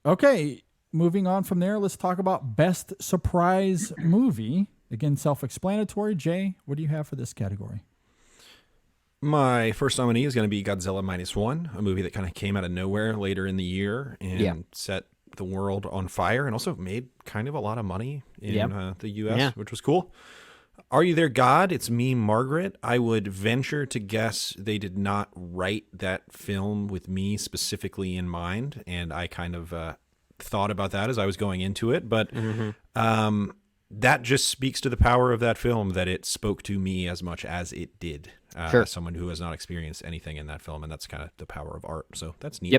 Okay, moving on from there, let's talk about best surprise movie. Again, self-explanatory. Jay, what do you have for this category? My first nominee is going to be Godzilla Minus One, a movie that kind of came out of nowhere later in the year Yeah. and set the world on fire and also made kind of a lot of money Yep. in the US, Yeah. which was cool. Are You There, God? It's me, Margaret. I would venture to guess they did not write that film with me specifically in mind. And I kind of thought about that as I was going into it. But Hmm. that just speaks to the power of that film, that it spoke to me as much as it did, Sure. as someone who has not experienced anything in that film. And that's kind of the power of art. So that's neat.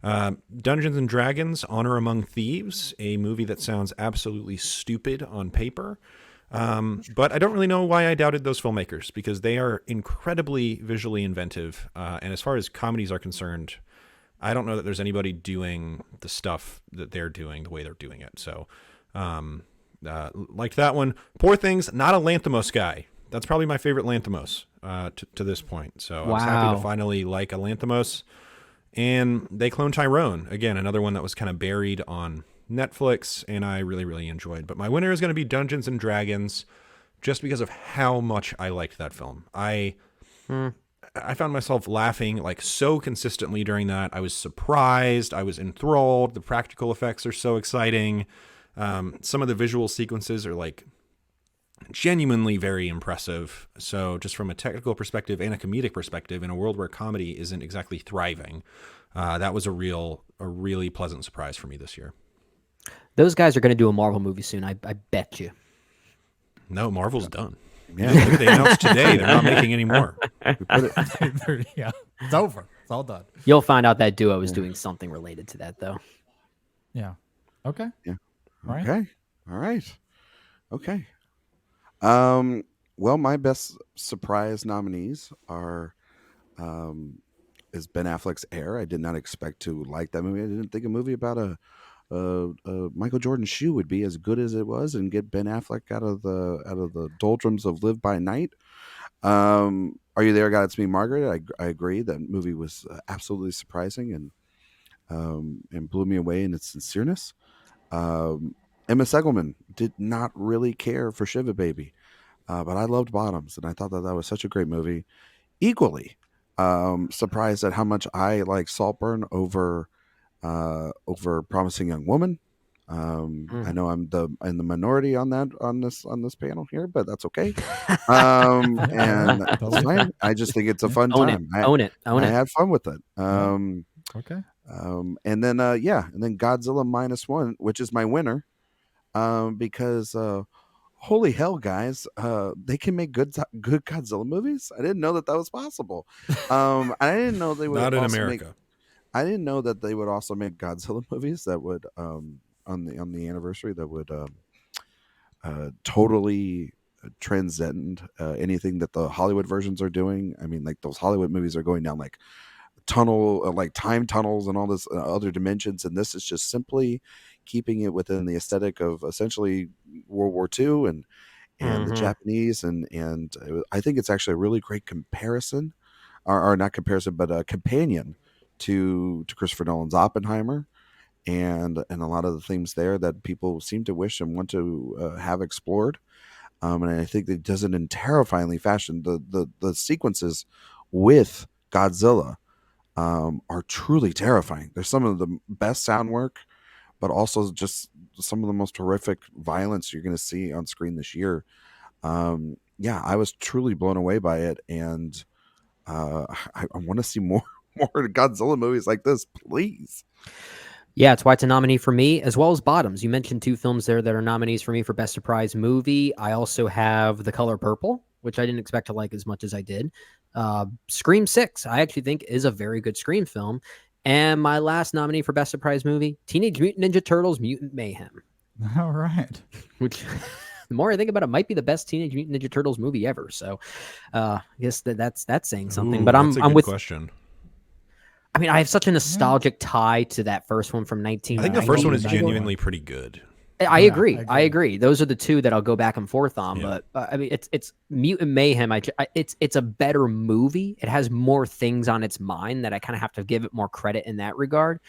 Yep. Dungeons and Dragons, Honor Among Thieves, a movie that sounds absolutely stupid on paper. But I don't really know why I doubted those filmmakers, because they are incredibly visually inventive. And as far as comedies are concerned, I don't know that there's anybody doing the stuff that they're doing the way they're doing it. So, liked that one. Poor Things, not a Lanthimos guy. That's probably my favorite Lanthimos to this point. So I was happy to Wow. finally like a Lanthimos. And They Clone Tyrone, again, another one that was kind of buried on Netflix, and I really, really enjoyed. But my winner is going to be Dungeons and Dragons, just because of how much I liked that film. Hmm. I found myself laughing like so consistently during that. I was surprised. I was enthralled. The practical effects are so exciting. Some of the visual sequences are like genuinely very impressive. So just from a technical perspective and a comedic perspective, in a world where comedy isn't exactly thriving, that was a really pleasant surprise for me this year. Those guys are going to do a Marvel movie soon. I bet you. No, Marvel's done. Yeah. They announced today they're not making any more. Yeah, it's over. It's all done. You'll find out that duo is doing something related to that, though. Yeah. Okay. Yeah. All right. Okay. All right. Okay. Well, my best surprise nominees are um is Ben Affleck's Air. I did not expect to like that movie. I didn't think a movie about a Michael Jordan shoe would be as good as it was and get Ben Affleck out of the doldrums of Live by Night. Are You There, God? It's Me, Margaret. I agree. That movie was absolutely surprising and blew me away in its sincereness. Emma Segelman did not really care for Shiva Baby, but I loved Bottoms, and I thought that was such a great movie. Equally surprised at how much I like Saltburn over Promising Young Woman. I Mhm. know I'm in the minority on this panel here, but that's okay. And that's Totally fine. fair. I just think it's a Yeah. fun Own it. time. Own it. Own I it. had fun with it. Yeah. Okay. And then Godzilla minus one, which is my winner, because holy hell, guys, they can make good Godzilla movies. I didn't know that was possible. I didn't know they would Not in also make. America. I didn't know that they would also make Godzilla movies that would on the anniversary that would totally transcend anything that the Hollywood versions are doing. I mean, like those Hollywood movies are going down like like time tunnels and all this other dimensions, and this is just simply keeping it within the aesthetic of essentially World War II and the Hmm. Japanese, and I think it's actually a really great comparison, or not comparison, but a companion to Christopher Nolan's Oppenheimer, and a lot of the themes there that people seem to wish and want to have explored. And I think it does it in terrifyingly fashion. The sequences with Godzilla are truly terrifying. There's some of the best sound work, but also just some of the most horrific violence you're going to see on screen this year. Yeah, I was truly blown away by it, and I want to see more more Godzilla movies like this, please. Yeah, it's why it's a nominee for me, as well as Bottoms. You mentioned two films there that are nominees for me for Best Surprise Movie. I also have The Color Purple, which I didn't expect to like as much as I did. Scream 6, I actually think is a very good Scream film. And my last nominee for Best Surprise Movie, Teenage Mutant Ninja Turtles Mutant Mayhem, All right. which the more I think about it, might be the best Teenage Mutant Ninja Turtles movie ever. So I guess that's saying something. But Ooh, that's a I'm good with. question. I mean, I have such a Yeah. nostalgic tie to that first one from I think the first 1990. one is 1990. genuinely pretty good. I Yeah, agree. I I agree. agree. Those are the two that I'll go back and forth on. Yeah. But I mean, it's Mutant Mayhem. It's a better movie. It has more things on its mind that I kind of have to give it more credit in that regard.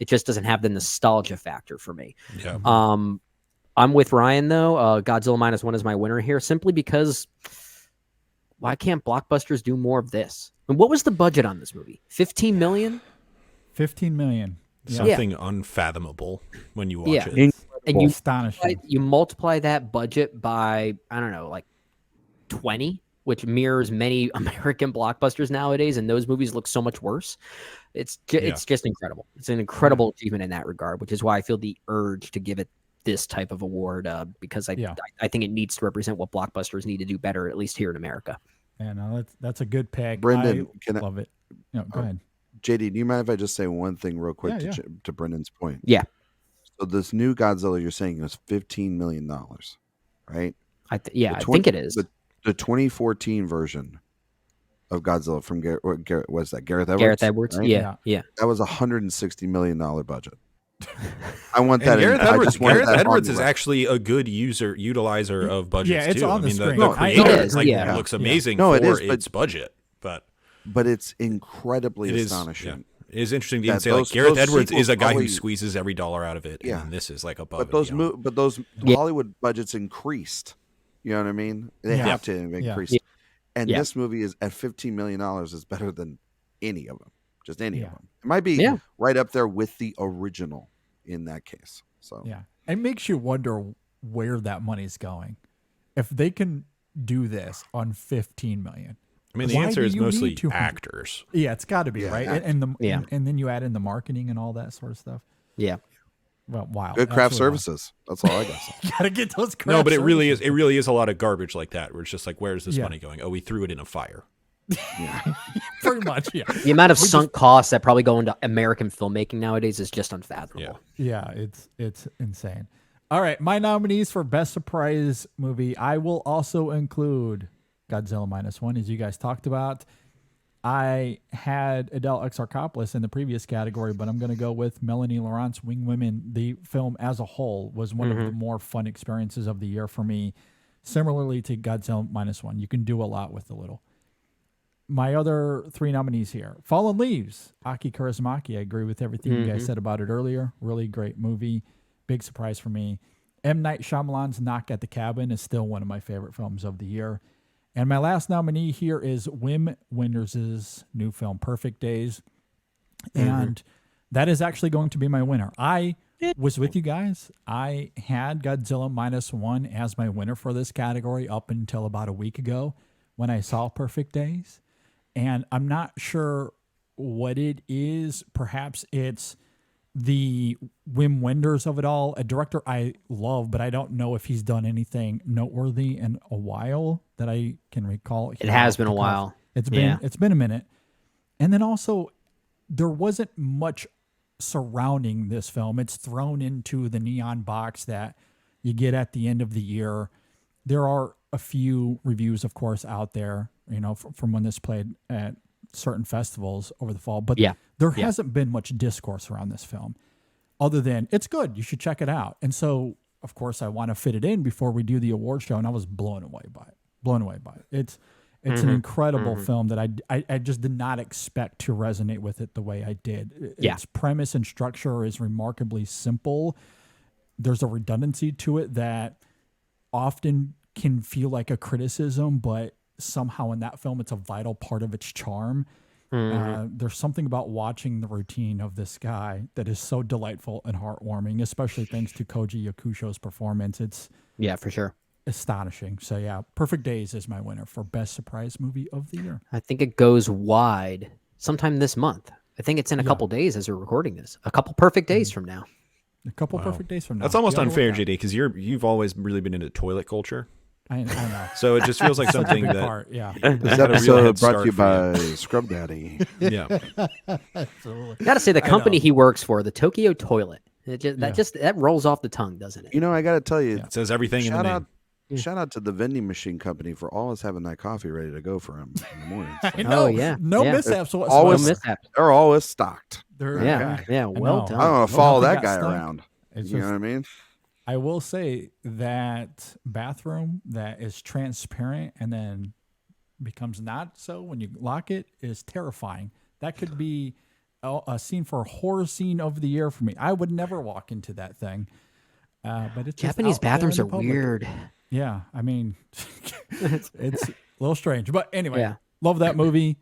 It just doesn't have the nostalgia factor for me. Yeah. I'm with Ryan though. Godzilla -1 is my winner here, simply because why can't blockbusters do more of this? And what was the budget on this movie? 15 million? 15 million. Yeah. Something unfathomable when you watch it. And you Astonishing. multiply that budget by, I don't know, like 20, which mirrors many American blockbusters nowadays, and those movies look so much worse. It's just incredible. It's an incredible achievement in that regard, which is why I feel the urge to give it this type of award, because I think it needs to represent what blockbusters need to do better, at least here in America. Yeah, no, that's a good pick. Brendan, I love it. No, go ahead. JD, do you mind if I just say one thing real quick to Brendan's point? Yeah. So this new Godzilla you're saying is $15 million, right? I think it is. The 2014 version of Godzilla from Gareth Edwards? Gareth Edwards, right? yeah. That was $160 million budget. I want that. Gareth Edwards is actually a good utilizer of budgets. Yeah, it's too. on the screen. The creator It is, looks amazing No, it for is, its budget, but it's incredibly astonishing. It is interesting to even say those Gareth Edwards sequels is a guy who probably- squeezes every dollar out of it, Yeah. and this is like above. But those and beyond. but those Hollywood budgets increased. You know what I mean? They have to increase. Yeah. And this movie is at $15 million is better than any of them. Just any of them. It might be right up there with the original in that case. So yeah, it makes you wonder where that money's going. If they can do this on 15 million. I mean, the answer is mostly actors. Yeah, it's got to be right, and then you add in the marketing and all that sort of stuff. Yeah. Well, wow. good craft services. That's all I got. You gotta get those. No, but it really is a lot of garbage like that. Where it's just like, where's this money going? Oh, we threw it in a fire. Pretty much. Yeah. The amount of sunk costs that probably go into American filmmaking nowadays is just unfathomable. Yeah, it's insane. All right, my nominees for best surprise movie, I will also include Godzilla -1, as you guys talked about. I had Adele Exarchopoulos in the previous category, but I'm going to go with Melanie Laurent's Wing Women. The film as a whole was one of the more fun experiences of the year for me. Similarly to Godzilla -1, you can do a lot with a little. My other three nominees here: Fallen Leaves, Aki Kaurismäki. I agree with everything you guys said about it earlier. Really great movie. Big surprise for me. M. Night Shyamalan's Knock at the Cabin is still one of my favorite films of the year. And my last nominee here is Wim Wenders' new film, Perfect Days. And that is actually going to be my winner. I was with you guys. I had Godzilla -1 as my winner for this category up until about a week ago when I saw Perfect Days. And I'm not sure what it is. Perhaps it's the Wim Wenders of it all, a director I love, but I don't know if he's done anything noteworthy in a while that I can recall. It has been a while. It's been a minute. And then also, there wasn't much surrounding this film. It's thrown into the neon box that you get at the end of the year. There are a few reviews, of course, out there, from when this played at certain festivals over the fall, but there hasn't been much discourse around this film other than it's good. You should check it out. And so, of course, I want to fit it in before we do the award show. And I was blown away by it. It's an incredible film that I just did not expect to resonate with it the way I did. Its premise and structure is remarkably simple. There's a redundancy to it that often can feel like a criticism, but somehow in that film, it's a vital part of its charm. There's something about watching the routine of this guy that is so delightful and heartwarming, especially thanks to Koji Yakusho's performance. It's for sure astonishing. So Perfect Days is my winner for best surprise movie of the year. I think it goes wide sometime this month. I think it's in a couple days as we're recording this. A couple perfect days from now. A couple perfect days from now. That's almost unfair, JD, because you've always really been into toilet culture. I know. So it just feels like something that. Part, This episode brought to you by Scrub Daddy. Yeah. Absolutely. Got to say, the company he works for, the Tokyo Toilet, that rolls off the tongue, doesn't it? I got to tell you, It says everything in the name. Shout out to the vending machine company for always having that coffee ready to go for him in the morning. I know. No mishaps whatsoever. Always, No mishaps. they're always stocked. Well know. done. I don't want to follow Nothing that got guy stuck. around. It's You know just- what I mean? I will say that bathroom that is transparent and then becomes not so when you lock it is terrifying. That could be a scene for horror scene of the year for me. I would never walk into that thing. But it's just Japanese out there in bathrooms the are public. weird. Yeah, I mean, it's a little strange, but anyway, Yeah. love that movie.